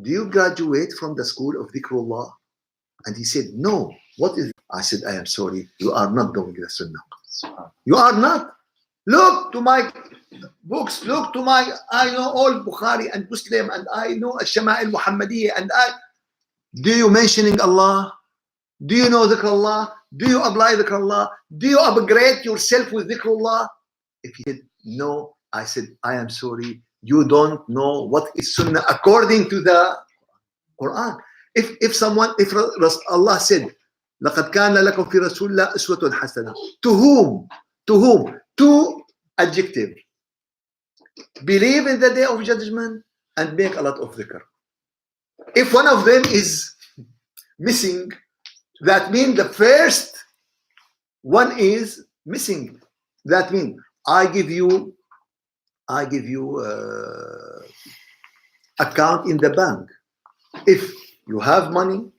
do you graduate from the school of Dhikrullah? And he said, no. What is it? I said, I am sorry, you are not doing the Sunnah. You are not. Look to my books, look to my, I know all Bukhari and Muslim, and I know Al-Shama'il Muhammadiyya, and do you mentioning Allah? Do you know Dhikrullah? Do you apply Dhikrullah? Do you upgrade yourself with Dhikrullah? If he said no, I said, I am sorry, you don't know what is Sunnah according to the Quran. If Allah said, لَقَدْ كَانَ لَكُمْ فِي رَسُولِ اللَّهِ أُسْوَةٌ حَسَنَةٌ. To whom? To whom? Two adjectives. Believe in the day of judgment and make a lot of dhikr. If one of them is missing, that means the first one is missing. That means I give you account in the bank. If you have money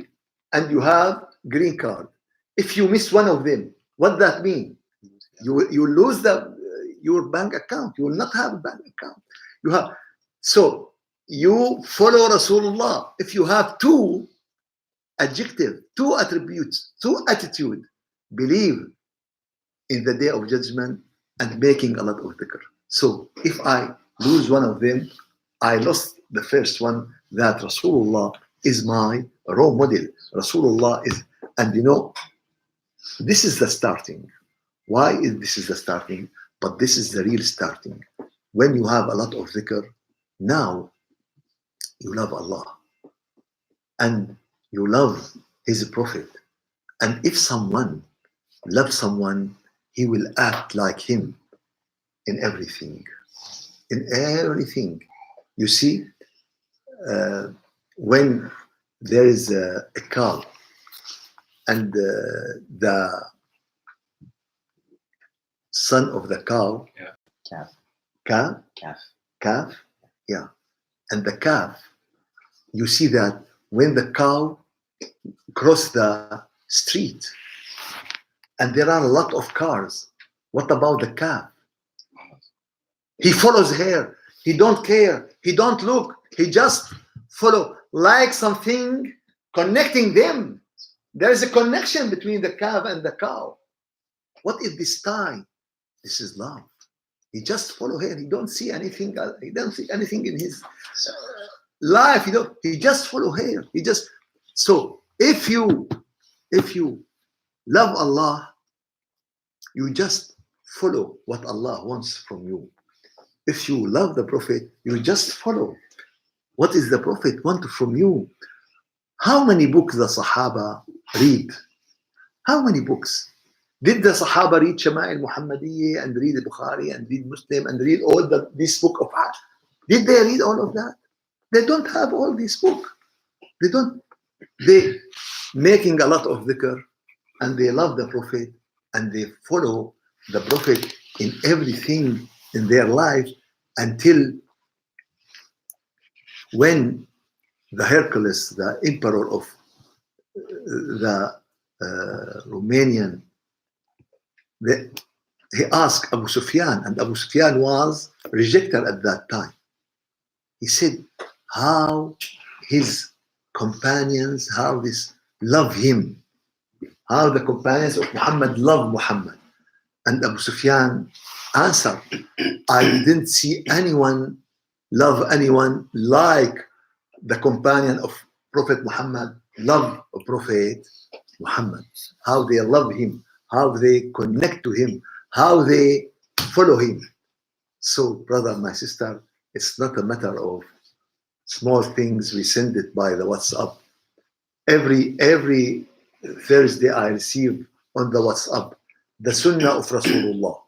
and you have green card, if you miss one of them, what that mean? You lose your bank account. You will not have a bank account. So you follow Rasulullah. If you have two adjectives, two attributes, two attitude, believe in the day of judgment and making a lot of dhikr. So if I lose one of them, I lost the first one, that Rasulullah is my role model. Rasulullah is, and you know, this is the starting. Why is this is the starting? But this is the real starting. When you have a lot of dhikr, now you love Allah and you love His Prophet. And if someone loves someone, he will act like him in everything. In everything. You see, when there is a cow and the son of the cow, calf, yeah, and the calf, you see that when the cow cross the street and there are a lot of cars, What about the calf? He follows her. He don't care. He don't look. He just follow like something connecting them. There is a connection between the calf and the cow. What is this tie? This is love. He just follow her. He don't see anything. He don't see anything in his life. He just follow her. So if you love Allah, you just follow what Allah wants from you. If you love the Prophet, you just follow what is the Prophet want from you. How many books the Sahaba read? How many books? Did the Sahaba read Shama'il Muhammadiyya and read Bukhari and read Muslim and read all this book of Hadith? Did they read all of that? They don't have all this book. They making a lot of dhikr and they love the Prophet and they follow the Prophet in everything in their life until when the Hercules, the emperor of the Romanian, he asked Abu Sufyan, and Abu Sufyan was rejected at that time. He said how his companions, how this love him, how the companions of Muhammad love Muhammad. And Abu Sufyan answered, I didn't see anyone love anyone like the companion of Prophet Muhammad love Prophet Muhammad. How they love him, how they connect to him, how they follow him. So, brother, my sister, it's not a matter of small things. We send it by the WhatsApp. Every Thursday I receive on the WhatsApp the Sunnah of Rasulullah.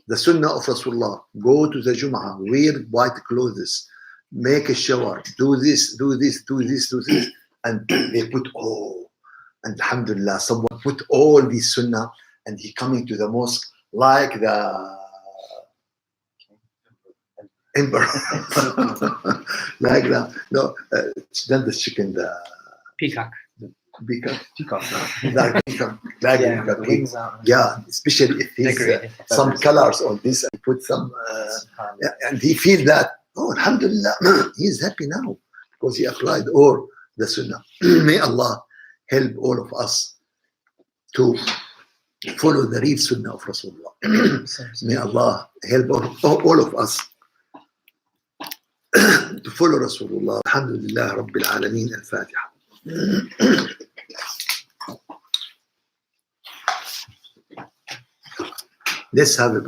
The Sunnah of Rasulullah. Go to the Jum'ah, wear white clothes, make a shower, do this, do this, do this, do this. And they put, and alhamdulillah, someone put all these Sunnah and he coming to the mosque like the emperor. Like that. No, then the chicken, the Peacock. peacock. Peacock now. Like peacock. Like Yeah, peacock. the wings out. Yeah, especially if he's Decorated. some colors on this and put some, and he feel that, alhamdulillah, he's happy now because he applied all the Sunnah. May Allah help all of us to follow the real Sunnah of Rasulullah. May Allah help all of us to follow Rasulullah. Alhamdulillah Rabbil Alameen. Al-Fatiha. Let's have a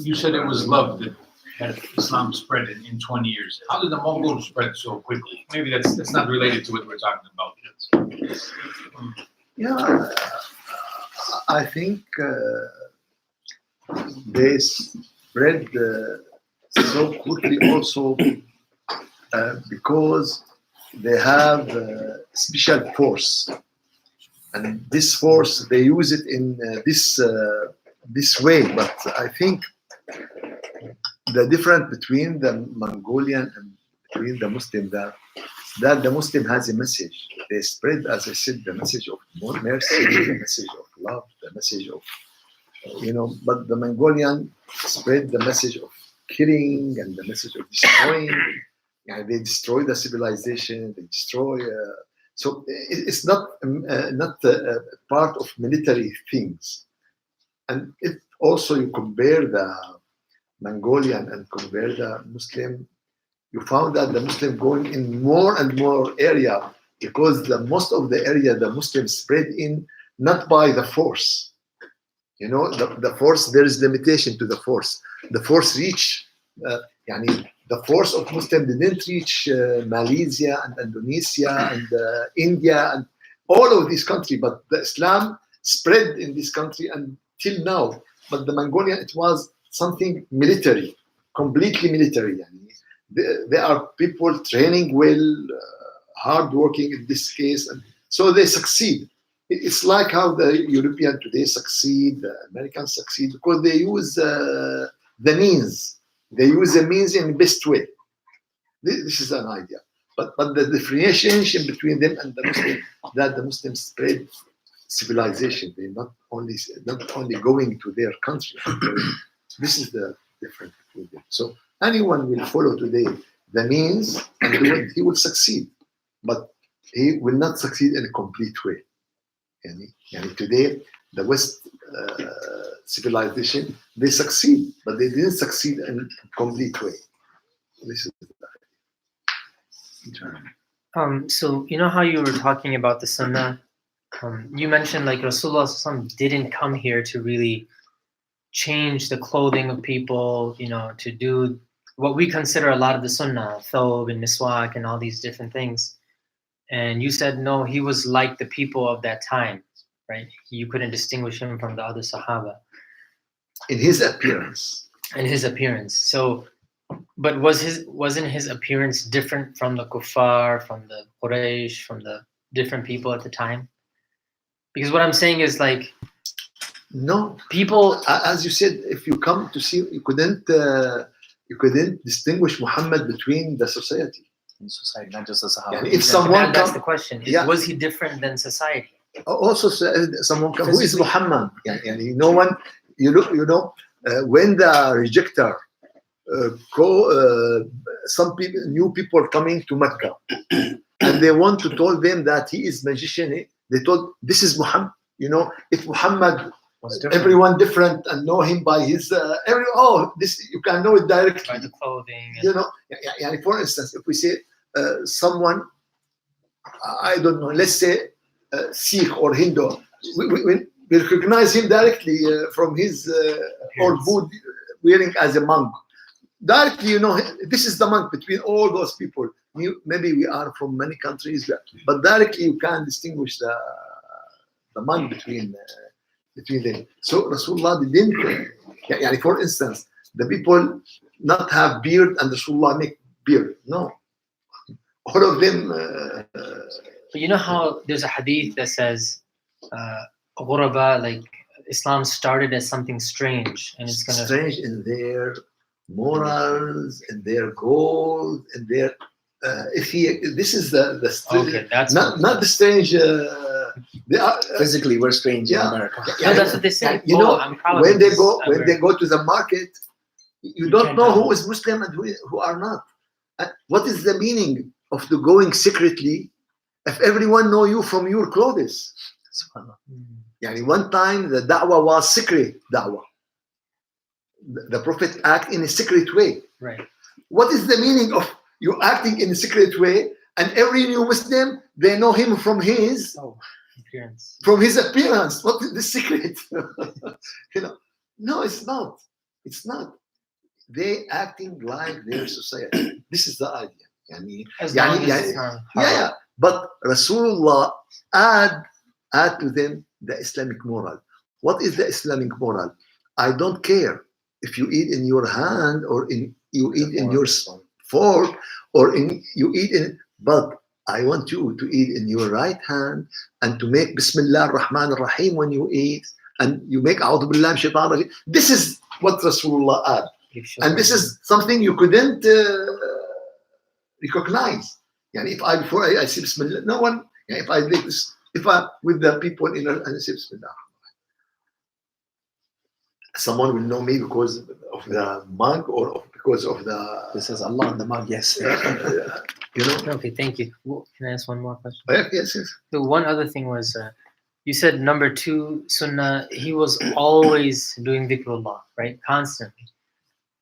You said it was love that had Islam spread in 20 years. How did the Mongols spread so quickly? Maybe that's not related to what we're talking about. Yeah, I think they spread so quickly also because they have special force, and this force they use it in this way. But I think the difference between the Mongolian and between the Muslim that the Muslim has a message. They spread, as I said, the message of more mercy, the message of love, the message of, but the Mongolian spread the message of killing and the message of destroying. They destroy the civilization, they destroy. So it's not part of military things. And if also you compare the Mongolian and compare the Muslim, you found that the Muslim going in more and more area because most of the area the Muslims spread in not by the force. The force, there is limitation to the force. The force reach, the force of Muslim didn't reach Malaysia and Indonesia and India and all of these countries, but the Islam spread in this country until now. But the Mongolian, it was something military, completely military. There are people training well, hardworking in this case, and so they succeed. It's like how the European today succeed, the Americans succeed, because they use the means. They use the means in the best way. This is an idea. But the differentiation between them and the Muslim, that the Muslims spread civilization. They're not only going to their country. This is the difference between them. So anyone will follow today the means and do it, he will succeed. But he will not succeed in a complete way. And today, the West civilization, they succeed, but they didn't succeed in a complete way. This is So you know how you were talking about the Sunnah? You mentioned like Rasulullah SAW didn't come here to really change the clothing of people, to do what we consider a lot of the Sunnah, thob and miswak and all these different things. And you said, no, he was like the people of that time, right? You couldn't distinguish him from the other Sahaba. in his appearance. In his appearance. So, but wasn't his appearance different from the kuffar, from the Quraysh, from the different people at the time? Because what I'm saying is like, No, people, as you said, if you come to see, you couldn't distinguish Muhammad between the society. In society, not just the Sahaba. Yani if someone that's come, the question. Yeah. Was he different than society? also someone come, who is Muhammad? Yani no one, when the rejecter some people, new people coming to Mecca, and they want to tell them that he is magician. They told, this is Muhammad. If Muhammad Was different. everyone different and know him by his this you can know it directly. By the clothing. And, For instance, if we say someone, I don't know, let's say Sikh or Hindu, we recognize him directly from his old boot wearing as a monk. Directly, this is the monk between all those people. Maybe we are from many countries, but directly you can distinguish the monk between them. So Rasulullah didn't, for instance, the people not have beard and Rasulullah make beard. No. All of them. but you know how there's a hadith that says, ghuraba, like Islam started as something strange and it's gonna strange in their morals, in their goals, in their. This is the okay, that's not the strange. They are, Physically, we're strange Yeah. in America. no, that's what they say. I'm proud of when they this. go to the market, you don't know who is Muslim and who are not. What is the meaning of the going secretly if everyone know you from your clothes? One time the da'wah was secret da'wah. The Prophet act in a secret way. Right. What is the meaning of you acting in a secret way and every new Muslim, they know him from his Appearance. appearance? What is the secret? No, it's not. It's not. They acting like their society. This is the idea. يعني, As يعني, long as يعني, it's not yeah. But Rasulullah add to them the Islamic moral. What is the Islamic moral? I don't care if you eat in your hand or you eat in your fork or you eat in, but I want you to eat in your right hand and to make Bismillah ar-Rahman ar-Rahim when you eat, and you make A'udhu Billah min Shaitan Rajim. This is what Rasulullah add. And this is something you couldn't recognize. Yani before I say Bismillah, no one, if I make this, if I with the people in and I say Bismillah, someone will know me because of the mug or because of the. This is Allah on the mug, yes. You know. Okay, thank you. Can I ask one more question? Yes. The one other thing was, you said number 2 sunnah. He was always doing dhikrullah, right? Constantly.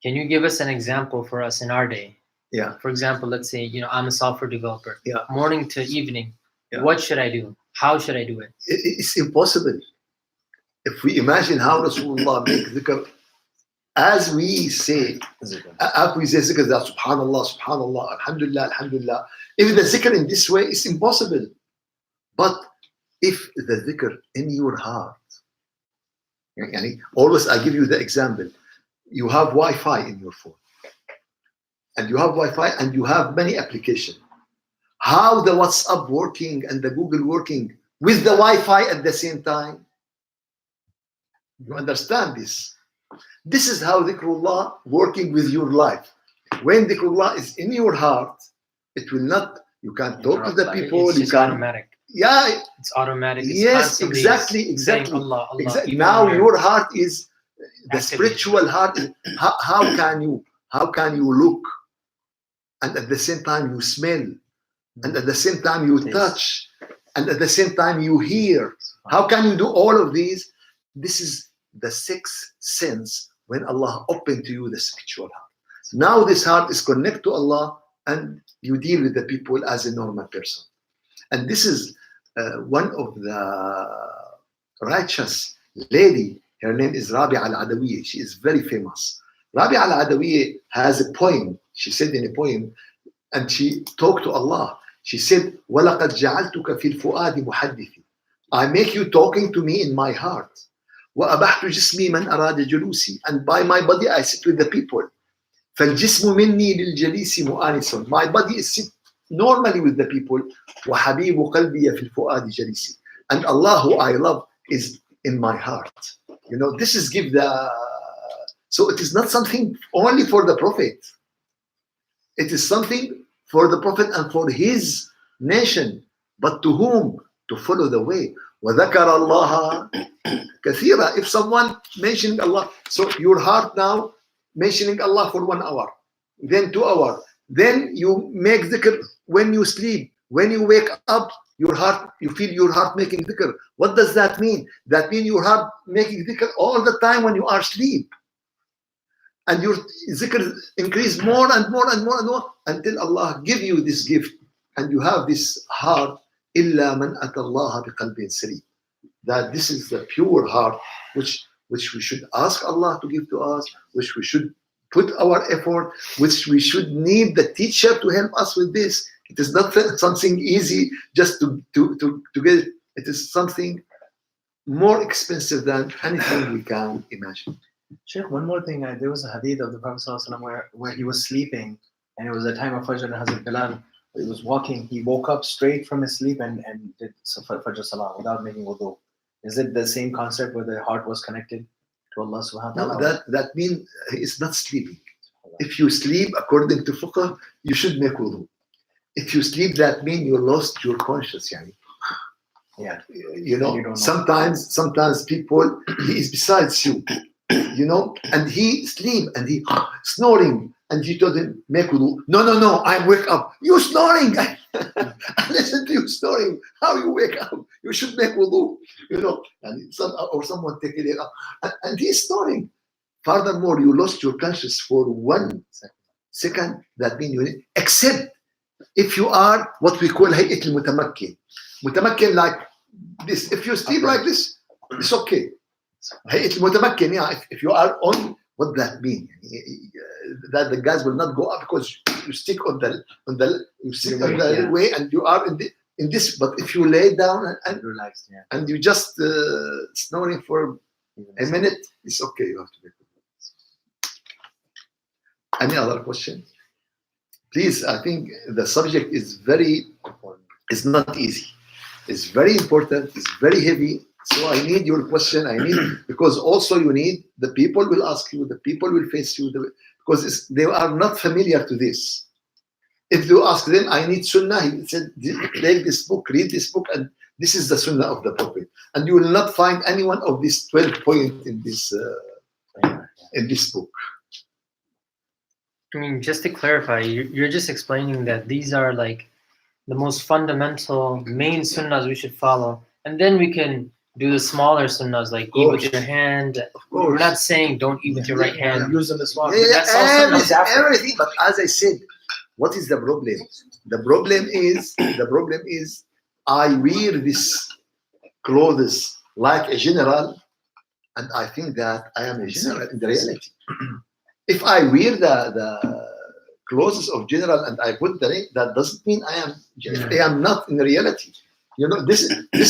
Can you give us an example for us in our day? Yeah. For example, let's say, I'm a software developer. Yeah. Morning to evening. Yeah. What should I do? How should I do it? It's impossible. If we imagine how Rasulullah make dhikr, as we say, after we say zikr, that subhanallah, subhanallah, alhamdulillah, alhamdulillah. If the zikr in this way is impossible. But if the dhikr in your heart, always I give you the example. You have Wi-Fi in your phone. And you have Wi-Fi and you have many applications. How the WhatsApp working and the Google working with the Wi-Fi at the same time? You understand this? This is how dhikrullah working with your life. When dhikrullah is in your heart, it will not, you can talk to the people, It's you just can. automatic. Yeah, It's automatic. It's yes, constantly exactly. saying Allah, Allah. Exactly. Even Now when your heart is the activated. spiritual heart. How can you look, and at the same time you smell, and at the same time you Taste. touch, and at the same time you hear? How can you do all of these? This is the sixth sense when Allah opened to you the spiritual heart. Now this heart is connected to Allah, and you deal with the people as a normal person. And this is one of the righteous lady. Her name is Rabi'a al-Adawiyya. She is very famous. Rabi'a al-Adawiyya has a poem. She said in a poem, and she talked to Allah. She said, وَلَقَدْ جَعَلْتُكَ فِي الْفُؤَادِ مُحَدِّثِ. I make you talking to me in my heart. وَأَبَحْتُ جِسْمِي مَنْ أَرَادَ جُلُوسِي. And by my body I sit with the people. فَالْجِسْمُ مِنِّي لِلْجَلِيسِ مُؤَانِسٌ. My body is sit normally with the people. وَحَبِيبُ قَلْبِيَ فِي الْفُؤَادِ جَلِيسِ. And Allah who I love is in my heart. This is give the. So it is not something only for the Prophet. It is something for the Prophet and for his nation. But to whom? To follow the way. وَذَكَرَ اللَّهَ كَثِيرًا. If someone mentioning Allah, so your heart now mentioning Allah for 1 hour, then 2 hours, then you make dhikr when you sleep, when you wake up, your heart, you feel your heart making dhikr. What does that mean? That means your heart making dhikr all the time when you are asleep. And your dhikr increase more and more and more and more until Allah give you this gift and you have this heart. إِلَّا مَنْ أَتَى اللَّهَ بِقَلْبٍ سَلِيمٍ. That this is the pure heart which we should ask Allah to give to us, which we should put our effort, which we should need the teacher to help us with this. It is not something easy just to get it. It is something more expensive than anything we can imagine. Sheikh, one more thing. There was a hadith of the Prophet ﷺ where he was sleeping, and it was the time of Fajr, and Hazrat Bilal, he was walking. He woke up straight from his sleep and did Fajr Salah without making wudu. Is it the same concept where the heart was connected to Allah subhanahu wa ta'ala? No, that means it's not sleeping. If you sleep according to fiqh, you should make wudu. If you sleep, that means you lost your conscience. Yani. Yeah. You know, sometimes people, he is besides you, and he sleep and he snoring, and you told him, make wudu. No, I wake up. You snoring. I listen to you snoring. How you wake up? You should make wudu. And someone take it up, and he's snoring. Furthermore, you lost your conscience for 1 second. That means you need, except if you are what we call hay'at al-mutamakkin. Mutamakkin like this. If you sleep like this, it's okay. Hay'at al-mutamakkin, yeah. If you are on What that mean? That the gas will not go up because you stick on the Yeah. way and you are in this. But if you lay down and Relaxed, yeah. and you just snoring for a minute, it's okay. You have to make it. Any other question? Please, I think the subject is very important. It's not easy. It's very important. It's very heavy. So I need your question. I need, because also you need, the people will ask you, the people will face you, because they are not familiar to this. If you ask them, I need sunnah, he said, take this book, read this book, and this is the sunnah of the Prophet. And you will not find any one of these 12 points in this book. I mean, just to clarify, you're just explaining that these are like the most fundamental main sunnahs we should follow, and then we can do the smaller sunnahs like eat with your hand. We're not saying don't eat with your right hand. Use them as well. Yeah, That's also everything, after. everything. But as I said, what is the problem? The problem is I wear this clothes like a general, and I think that I am a general in the reality. If I wear the clothes of general and I put the ring, that doesn't mean I am. I am not in reality. You know, this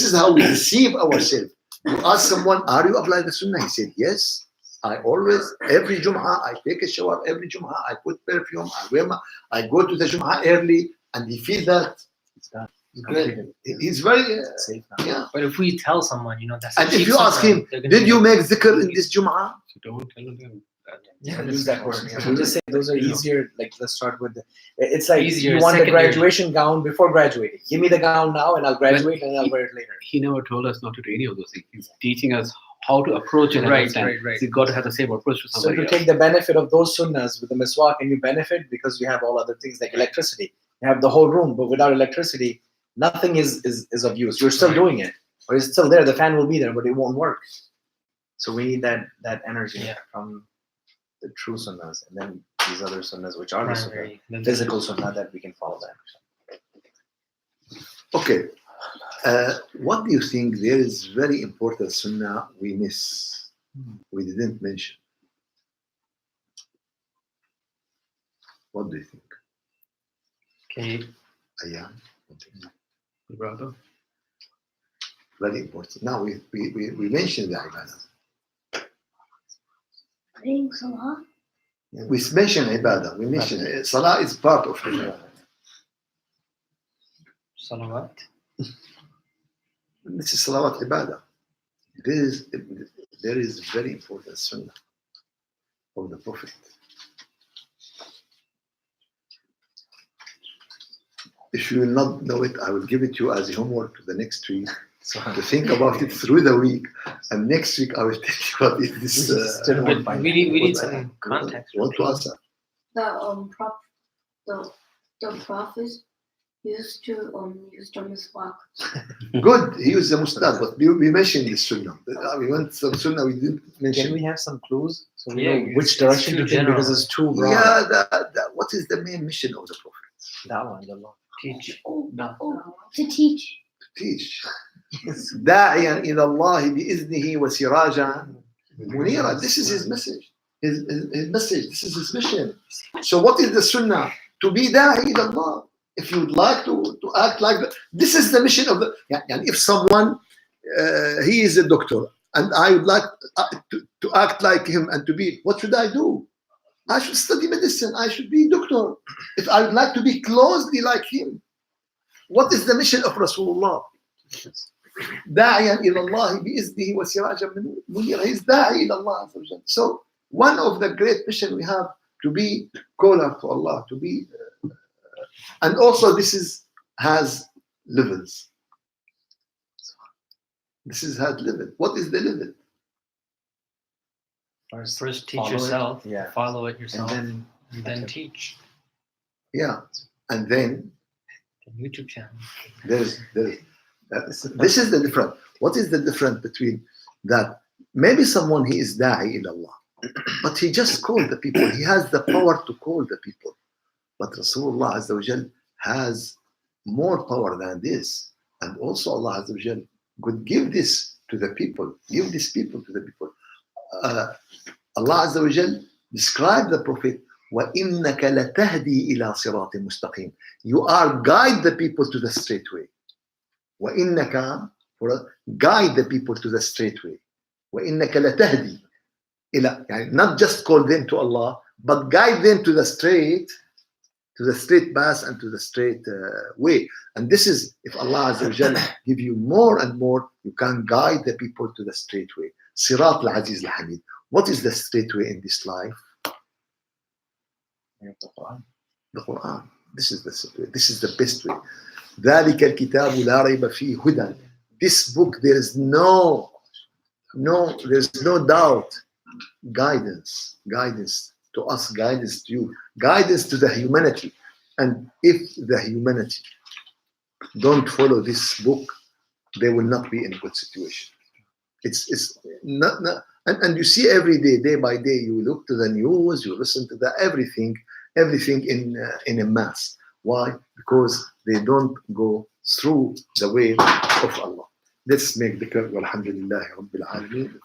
is how we deceive ourselves. You ask someone, "Are you applying the sunnah?" He said, "Yes. I always, every Jum'ah, I take a shower. Every Jum'ah, I put perfume. I go to the Jum'ah early," and he feels that It's done. it's good. He's very Safe now. yeah. But if we tell someone, you know, that's a And if cheap you ask sunnah, him, they're gonna "Did be you like, make dhikr in this Jum'ah?" Don't tell them that. Yeah, use that word. Yeah. We'll just say those are easier. Like, let's start with it's like Easier, you want the secondary. graduation gown before graduating. Give me the gown now, and I'll graduate, and I'll wear it later. He never told us not to do any of those things. He's teaching us how to approach it. Right, understand. right, right. So you've got to have the same approach to So somebody to else. take the benefit of those sunnahs with the miswak, and you benefit because you have all other things like electricity. You have the whole room, but without electricity, nothing is of use. You're still doing it, or it's still there. The fan will be there, but it won't work. So we need that energy Yeah. from the true sunnahs, and then these other sunnahs, which are the sunnah, primary, the physical sunnah, that we can follow that. Okay. What do you think? There is very important sunnah we miss. We didn't mention. What do you think? Okay, Ayan. Brother. Very important. Now we mentioned the ibadah. Praying salah. We mentioned ibadah. We mentioned salah is part of ibadah. salawat. This is salawat ibadah. There is very important sunnah of the Prophet. If you will not know it, I will give it to you as a homework to the next week to think about it through the week. And next week I will tell you what is this. Still won't But find we it. need what- some context. Want to answer? The prophet used to use the miswak. Good. He used the mustad, but we mentioned this sunnah. We went some sunnah we didn't Can mention. we have some clues so we Yeah, know which it's direction too to take, because general. it's too broad? Yeah, what is the main mission of the Prophet? That one, the law. Teach. To teach. Teach. داعيا إلى الله بإذنه وسراجا منيرا. This is his message. His message. This is his mission. So what is the sunnah? To be da'i ila Allah. If you would like to act like that, this is the mission of the. And if someone he is a doctor and I would like to act like him and to be, what should I do? I should study medicine. I should be a doctor. If I would like to be closely like him, what is the mission of Rasulullah? داعيا إلى الله بإذنه وسراجا منيرا. He's داعي إلى الله عز وجل. So one of the great mission we have to be caller to Allah, to be, and also this has levels. This has level. What is the level? First teach follow it. yourself, Yeah. follow it And yourself, then and then teach. Yeah, and then The YouTube channel. there's this is the difference. What is the difference between that? Maybe someone he is da'i ila Allah, but he just called the people. He has the power to call the people. But Rasulullah Azza wa Jal has more power than this. And also Allah Azza wa Jal could give this to the people. Give these people to the people. Allah Azza wa Jal described the Prophet, وَإِنَّكَ لَتَهْدِي إِلَى صِرَاطٍ مُسْتَقِيمٍ. You are guide the people to the straight way. وَإِنَّكَ, guide the people to the straight way. وَإِنَّكَ لَتَهْدِي إِلَى, يعني not just call them to Allah, but guide them to the straight path and to the straight way. And this is, if Allah Azza wa Jal give you more and more, you can guide the people to the straight way. Sirat al-Aziz al-Hamid. What is the straight way in this life? The Quran. This is the straight way. This is the best way. ذَلِكَ الْكِتَابُ لَا رَيْبَ فِيهِ هُدًى. This book, there is no doubt. Guidance to us, guidance to you, guidance to the humanity. And if the humanity don't follow this book, they will not be in a good situation. It's not and you see every day by day, you look to the news, you listen to the everything in a mass. Why? Because they don't go through the way of Allah. Let's make the Alhamdulillah Rabbil Alameen.